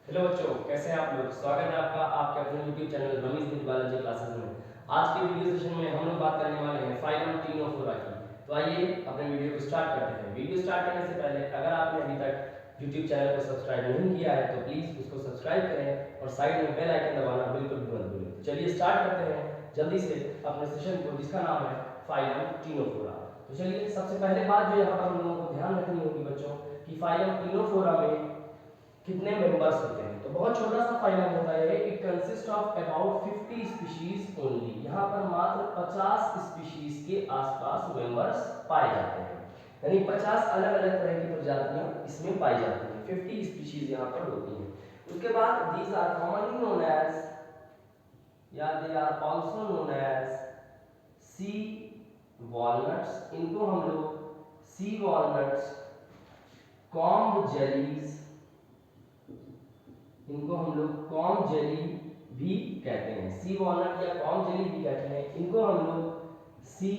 Hello बच्चों, कैसे हैं आप लोग। स्वागत है आपका आपके अपने YouTube channel Ramiz with biology classes में। आज के वीडियो सेशन में हम लोग बात करने वाले हैं फाइलम टीनोफोरा की। तो आइए अपने वीडियो को स्टार्ट करते हैं। वीडियो स्टार्ट करने से पहले अगर आपने अभी तक YouTube चैनल को सब्सक्राइब नहीं किया है तो प्लीज उसको सब्सक्राइब करें और साइड में बेल आइकन दबाना बिल्कुल भी मत भूलें। चलिए स्टार्ट करते हैं जल्दी से अपने सेशन को, जिसका नाम है फाइलम टीनोफोरा। तो चलिए सबसे पहले बात जो यहाँ पर हम लोगों को ध्यान रखनी होगी बच्चों कि फाइलम टीनोफोरा में कितने मेंबर्स होते हैं। तो बहुत छोटा सा फाइलम होता है। It consist of about 50 species only. यहाँ पर मात्र 50 स्पीशीज के आसपास मेंबर्स पाए जाते हैं, यानी 50 अलग अलग तरह की प्रजातियां इसमें पाई जाती हैं। 50 स्पीशीज यहाँ पर होती हैं। उसके बाद these are commonly known as या they are also known as sea walnuts. इनको हम लोग सी वॉलनट्स, कॉम्ब जेलीज, इनको हम लोग कॉम जेली भी कहते हैं। सी वॉलनट या कॉम जेली भी कहते हैं। इनको हम लोग सी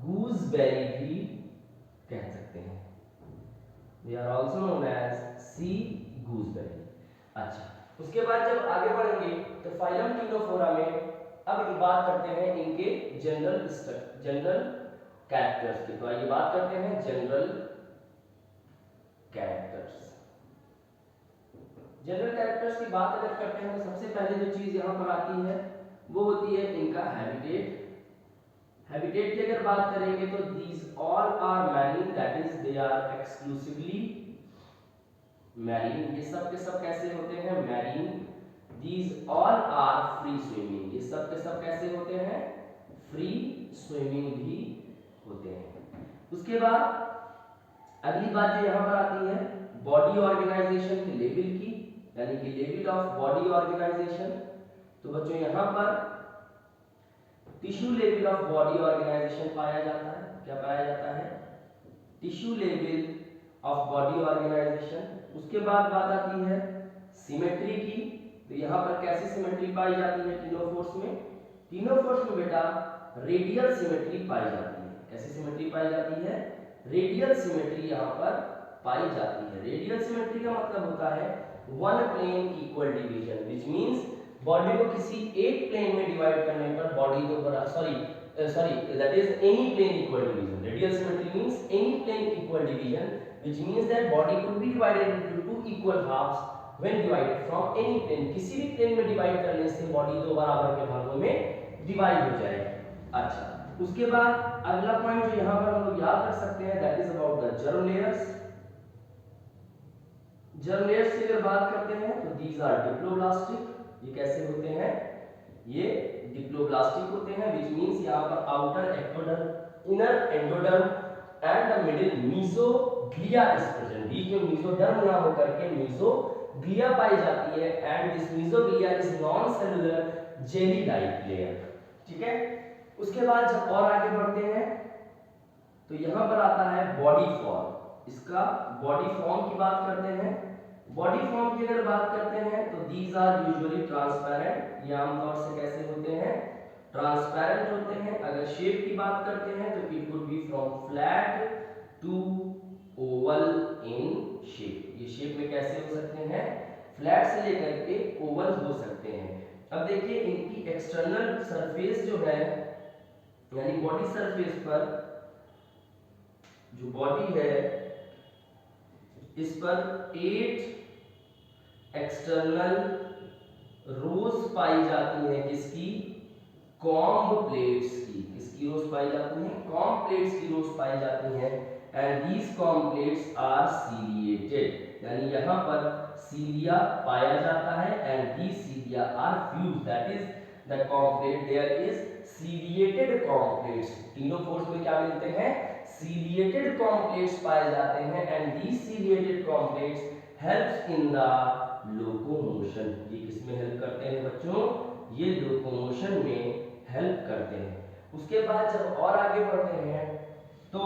गूसबेरी भी कह सकते हैं। They are also known as sea gooseberry. अच्छा, उसके बाद जब आगे बढ़ेंगे तो फाइलम टीनोफोरा में अब बात करते हैं इनके जनरल कैरेक्टर्स की। तो आइए बात करते हैं जनरल कैरेक्टर्स। जनरल कैरेक्टर्स की बात अगर करते हैं तो सबसे पहले जो चीज यहां पर आती है वो होती है इनका हैबिटेट। हैबिटेट की अगर बात करेंगे तो these all are marine, that is they are exclusively marine. ये सब के सब कैसे होते हैं? Marine. These all are free swimming. ये सब के सब कैसे होते हैं? फ्री स्विमिंग भी होते हैं। उसके बाद अगली बात जो यहां पर आती है बॉडी ऑर्गेनाइजेशन के लेवल की, यानी कि लेवल ऑफ बॉडी ऑर्गेनाइजेशन। तो बच्चों यहां पर tissue level of body organisation पाया जाता है। क्या पाया जाता है? Tissue level of body organisation. उसके बाद बात आती है सिमेट्री की। तो यहां पर कैसी सिमेट्री पाई जाती है टीनोफोर्स में? टीनोफोर्स में बेटा रेडियल सिमेट्री पाई जाती है। कैसी सिमेट्री पाई जाती है? रेडियल सिमेट्री यहां पर पाई जाती है। रेडियल सिमेट्री का मतलब होता है one plane equal division, which means body को किसी एक प्लेन में डिवाइड करने पर बॉडी के ऊपर that is any plane equal division. Radial symmetry means any plane equal division, which means that body could be divided into two equal halves when divided from any plane. किसी भी plane में divide करने से body दो बराबर के भागों में डिवाइड हो जाएगी। अच्छा, उसके बाद अगला पॉइंट जो यहाँ पर हम लोग याद रख सकते हैं that is about the germ layers. Germ layers की अगर बात करते हैं तो दीज आर डिप्लोब्लास्टिक। ये कैसे होते हैं? ये डिप्लोब्लास्टिक होते हैं, व्हिच मींस यहां पर outer ectoderm, inner endoderm and the middle mesoglea is present. बीच में मीसोडर्म ना होकर के मीसोग्लिया पाई जाती है and this mesoglea is non cellular jelly like layer. ठीक है। उसके बाद जब और आगे बढ़ते हैं तो यहां पर आता है बॉडी फॉर्म। इसका बॉडी फॉर्म की बात करते हैं। बॉडी फॉर्म की अगर बात करते हैं तो दीज आर यूजुअली ट्रांसपेरेंट। ये आमतौर से कैसे होते हैं? ट्रांसपेरेंट होते हैं। अगर शेप की बात करते हैं तो it could be from flat to oval in shape. ये शेप में कैसे हो सकते हैं? फ्लैट से लेकर के ओवल हो सकते हैं। अब देखिए इनकी एक्सटर्नल सरफेस जो है, यानी बॉडी सरफेस पर जो बॉडी है इस पर 8 एक्सटर्नल रोज पाई जाती हैं। किसकी? कॉम्ब प्लेट्स की। किसकी रोज पाई जाती हैं? कॉम्ब प्लेट्स की रोज पाई जाती हैं and these comb plates are ciliated, यानी यहां पर सीलिया पाया जाता है and these cilia are fused, that is the comb plate there is ciliated comb plates. Ctenophores में क्या मिलते हैं? सीलिएटेड कॉम्प्लेट्स पाए जाते हैं and these ciliated comb plates helps in the locomotion. ये किसमें हेल्प करते हैं बच्चों? ये लोकोमोशन में हेल्प करते हैं। उसके बाद जब और आगे बढ़ते हैं तो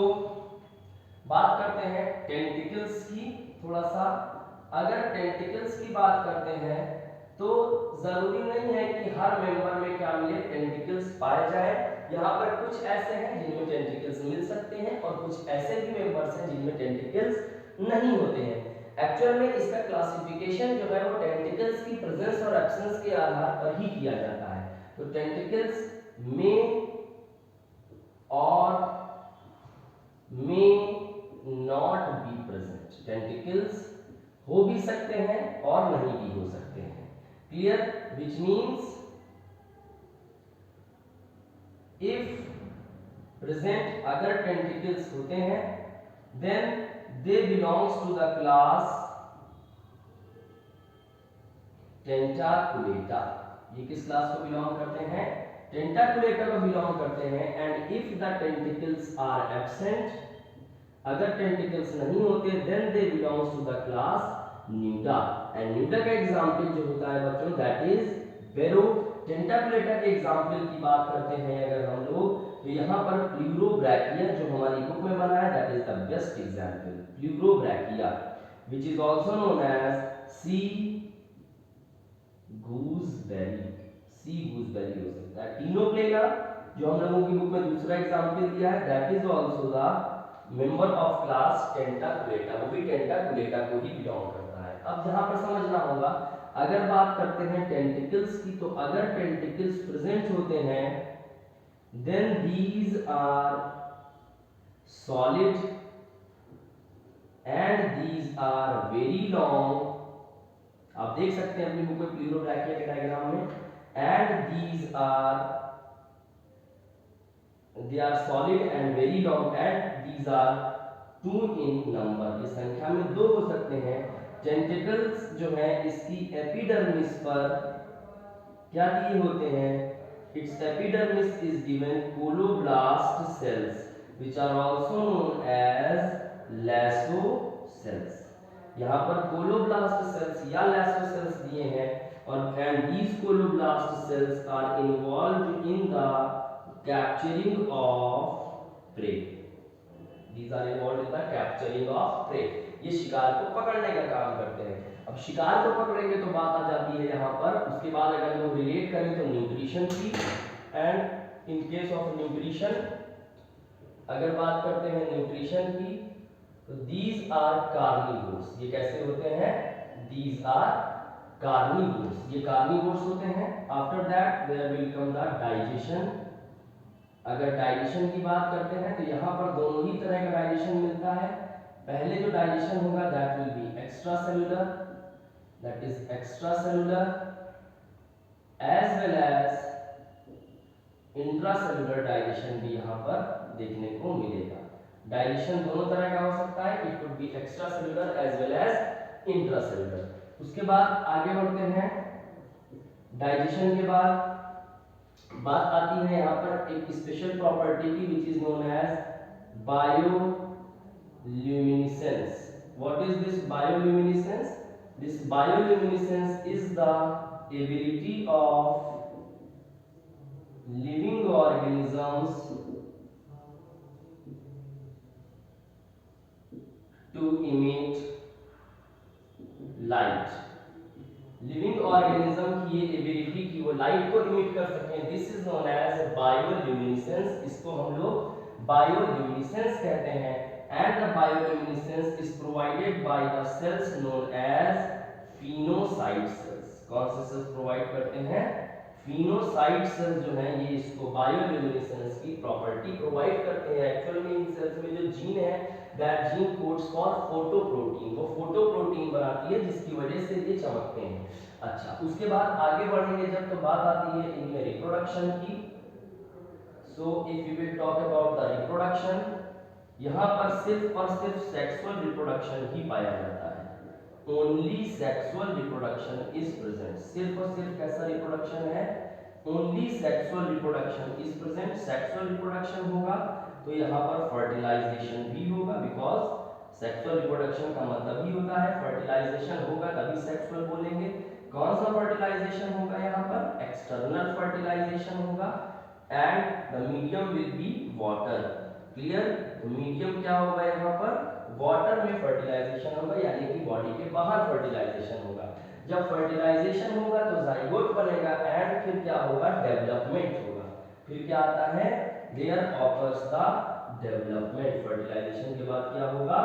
बात करते हैं टेंटिकल्स की। थोड़ा सा अगर टेंटिकल्स की बात करते हैं तो जरूरी नहीं है कि हर मेंबर में क्या मिले? टेंटिकल्स पाए जाए। यहाँ पर कुछ ऐसे हैं जिनमें टेंटिकल्स मिल सकते हैं और कुछ ऐसे भी मेंबर्स हैं जिनमें टेंटिकल्स नहीं होते हैं। एक्चुअल में इसका क्लासिफिकेशन जो है वो टेंटिकल्स की प्रेजेंस और एब्सेंस के आधार पर ही किया जाता है। तो टेंटिकल्स में और may not be present, tentacles हो भी सकते हैं और नहीं भी हो सकते हैं। Clear? Which means if present अगर टेंटिकल्स होते हैं then they belongs to the class Tentaculata. ये किस क्लास को बिलोंग करते हैं? टेंटाकुलेटा को बिलोंग करते हैं। And if the tentacles are absent, अगर टेंटिकल्स नहीं होते then they belongs to the class Nuda. And Nuda का एग्जांपल जो होता है बच्चों दैट इज बेरो। टेंटाकुलेटा के एग्जांपल की बात करते हैं अगर हम लोग, तो यहाँ पर प्लूरोब्रैकिया जो हमारी बुक में बना है that is the best example. Pleurobrachia which is also known as sea gooseberry, sea gooseberry हो सकता है। टीनोप्लेगा जो हम लोगों की बुक में दूसरा एग्जांपल दिया है that is also the member of class Tentaculata, वो भी टेंटाकुलेटा को ही बिलोंग करता है। अब यहाँ पर समझना होगा, अगर बात करते हैं टेंटिकल्स की, तो अगर टेंटिकल्स प्रेजेंट होते हैं then these are solid and these are very long. आप देख सकते हैं अपनी बुक में प्लूरोब्रैकिया के डायग्राम में, and these are they are solid and very long and these are two in number, ये संख्या में दो हो सकते हैं। टेंटिकल्स जो है इसकी एपिडर्मिस पर क्या दिए होते हैं? its epidermis is given coloblast cells which are also known as lasso cells। यहाँ पर कोलोब्लास्ट सेल्स या लासो सेल्स दिए हैं, और and these colloblast cells are involved in the capturing of prey। These are involved in the capturing of prey। ये शिकार को पकड़ने का काम करते हैं। अब शिकार को पकड़ेंगे तो बात आ जाती है यहाँ पर, उसके बाद अगर लोग रिलेट करें तो न्यूट्रिशन की। And in case of nutrition अगर बात करते हैं न्यूट्रिशन की, तो these are carnivores। ये कैसे होते हैं? These are carnivores, ये carnivores होते हैं। After that there will come the digestion। अगर डाइजेशन की बात करते हैं तो यहाँ पर दोनों ही तरह का डाइजेशन मिलता है। पहले जो डाइजेशन होगा that will be extracellular, that is extracellular, as well as intracellular digestion भी यहाँ पर देखने को मिलेगा। डाइजेशन दोनों तरह का हो सकता है, it could be extracellular as well as intracellular. उसके बाद आगे बढ़ते हैं। डाइजेशन के बाद बात आती है यहाँ पर एक स्पेशल प्रॉपर्टी की which is known as bioluminescence. What is this bioluminescence? This bioluminescence is the ability of living organisms to emit light. Living organism की ये एबिलिटी कि वो लाइट को इमिट कर सकते हैं, this is known as bioluminescence. इसको हम लोग बायोल्यूमिनेसेंस कहते हैं। And the bioluminescence is provided by the cells known as phenocyte cells. कौन से सेल्स प्रोवाइड करते हैं? फिनोसाइट सेल्स जो है ये इसको बायोल्यूमिनेसेंस की प्रॉपर्टी प्रोवाइड करते हैं। एक्चुअल में इन सेल्स में जो जीन है दैट जीन कोड्स फॉर फोटोप्रोटीन, वो फोटोप्रोटीन बनाती है जिसकी वजह से ये चमकते हैं। अच्छा, उसके बाद आगे बढ़ेंगे जब तो बात आती है इनमें रिप्रोडक्शन की। So if you will talk about the reproduction, यहाँ पर सिर्फ और सिर्फ सेक्सुअल रिप्रोडक्शन ही पाया जाता है। Only sexual reproduction is present. सिर्फ और सिर्फ कैसा रिप्रोडक्शन है? Only sexual reproduction is present. Sexual reproduction होगा तो यहाँ पर फर्टिलाइजेशन भी होगा, बिकॉज सेक्सुअल रिप्रोडक्शन का मतलब ही होता है फर्टिलाइजेशन होगा तभी सेक्सुअल बोलेंगे। कौन सा फर्टिलाइजेशन होगा यहाँ पर? एक्सटर्नल फर्टिलाइजेशन होगा। And the medium will be water. Clear? Medium क्या होगा यहाँ पर? वाटर में फर्टिलाइजेशन होगा, यानी कि बॉडी के बाहर फर्टिलाइजेशन होगा। जब फर्टिलाइजेशन होगा तो जाइगोट बनेगा एंड फिर क्या होगा? डेवलपमेंट होगा। फिर क्या आता है? There offers the development. Fertilisation के बाद क्या होगा?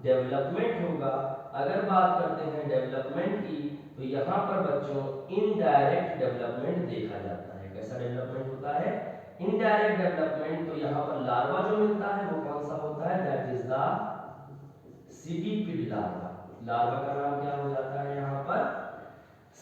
डेवलपमेंट होगा। अगर बात करते हैं डेवलपमेंट की, तो यहाँ पर बच्चों इनडायरेक्ट डेवलपमेंट देखा जाता है। कैसा डेवलपमेंट होता है? Indirect development. तो यहाँ पर लार्वा जो मिलता है वो कौन सा होता है? That is the cydippid larva. Larva का नाम क्या हो जाता है यहाँ पर?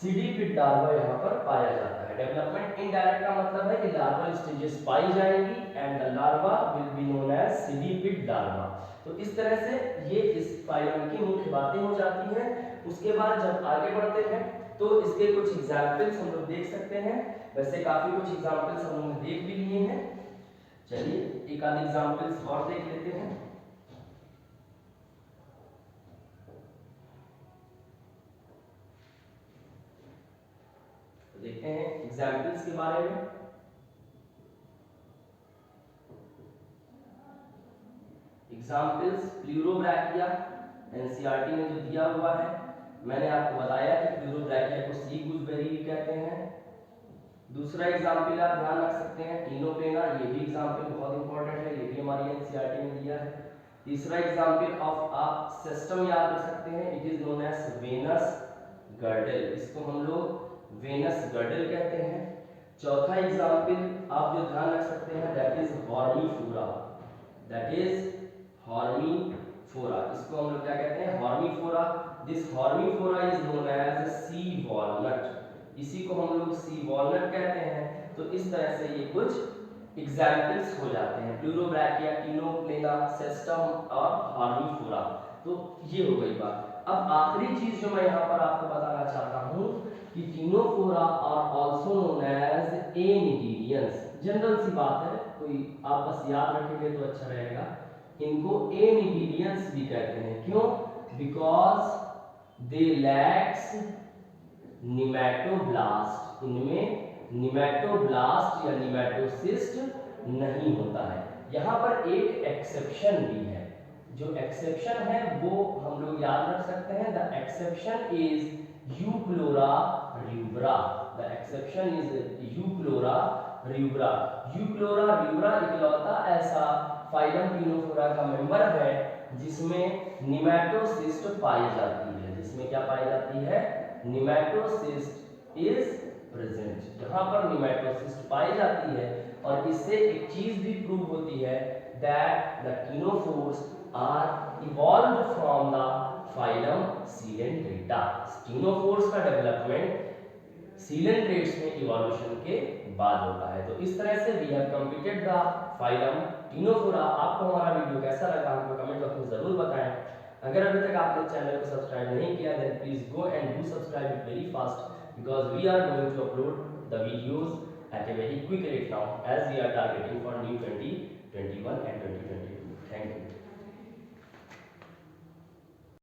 सीडीपिड लार्वा यहाँ पर पाया जाता है। डेवलपमेंट इनडायरेक्ट का मतलब है कि लार्वल स्टेजेस पाई जाएंगी and the larva will be known as cydippid larva. तो इस तरह से ये इस फाइलम की मुख्य बातें हो जाती हैं। उसके बाद जब आगे बढ़ते हैं तो इसके कुछ एग्जाम्पल्स हम लोग देख सकते हैं। वैसे काफी कुछ एग्जाम्पल्स हम लोग देख भी लिए हैं। चलिए एक आध एग्जाम्पल्स और देख लेते हैं। तो देखते हैं एग्जाम्पल्स के बारे में। एग्जाम्पल्स प्लूरोब्रैकिया एनसीईआरटी में जो दिया हुआ है, मैंने आपको बताया कि प्लूरोब्रैकिया को सी गूजबेरी भी कहते हैं। दूसरा एग्जाम्पल आप ध्यान रख सकते हैं टिनोपेना, ये भी एग्जाम्पल बहुत इंपॉर्टेंट है, ये भी हमारी एनसीईआरटी में दिया है। तीसरा एग्जाम्पल ऑफ आप सिस्टम याद रख सकते हैं, it is known as Venus girdle, इसको हम लोग वेनस गर्डल कहते हैं। चौथा एग्जाम्पल आप जो ध्यान रख सकते हैं that is Hormiphora, that is Hormiphora, इसको हम लोग क्या कहते हैं? Hormiphora. This Hormiphora is known as sea walnut, इसी को हम लोग सी वॉलनट कहते हैं। तो इस तरह से ये कुछ एग्जाम्पल्स हो जाते हैं प्लूरोब्रैकिया, टिनोप्लेना, सेस्टम और हॉर्मीफोरा। तो ये हो गई बात। अब आखिरी चीज जो मैं यहाँ पर आपको बताना चाहता हूँ कि Ctenophora are also known as cnidarians. General सी बात है, कोई आप बस याद रखेंगे तो अच्छा रहेगा। इनको एनिडीरियंस भी कहते हैं। क्यों? बिकॉज दे लैक्स निमेटोब्लास्ट, इनमें निमेटोब्लास्ट या निमेटोसिस्ट नहीं होता है। यहाँ पर एक एक्सेप्शन भी है, जो एक्सेप्शन है वो हम लोग याद रख सकते हैं। The exception is Euchlora rubra, the exception is Euchlora rubra. Euchlora rubra इकलौता ऐसा फाइलम टिनोफोरा का मेंबर है जिसमें निमेटोसिस्ट पाई जाती है। जिसमें क्या पाई जाती है? Nematocyst is present. यहाँ पर निमेटोसिस्ट पाई जाती है और इससे एक चीज भी प्रूव होती है that the ctenophores are evolved from the phylum Coelenterata. Ctenophores का डेवलपमेंट सीलेंट्रेट्स में इवोल्यूशन के बाद होता है। तो इस तरह से we have completed the phylum Ctenophora. आपको हमारा वीडियो कैसा लगा हमको कमेंट बॉक्स में जरूर बताएं। अगर अभी तक आपने चैनल को सब्सक्राइब नहीं किया then please go and do subscribe it very fast because we are going to upload the videos at a very quick rate now as we are targeting for new 20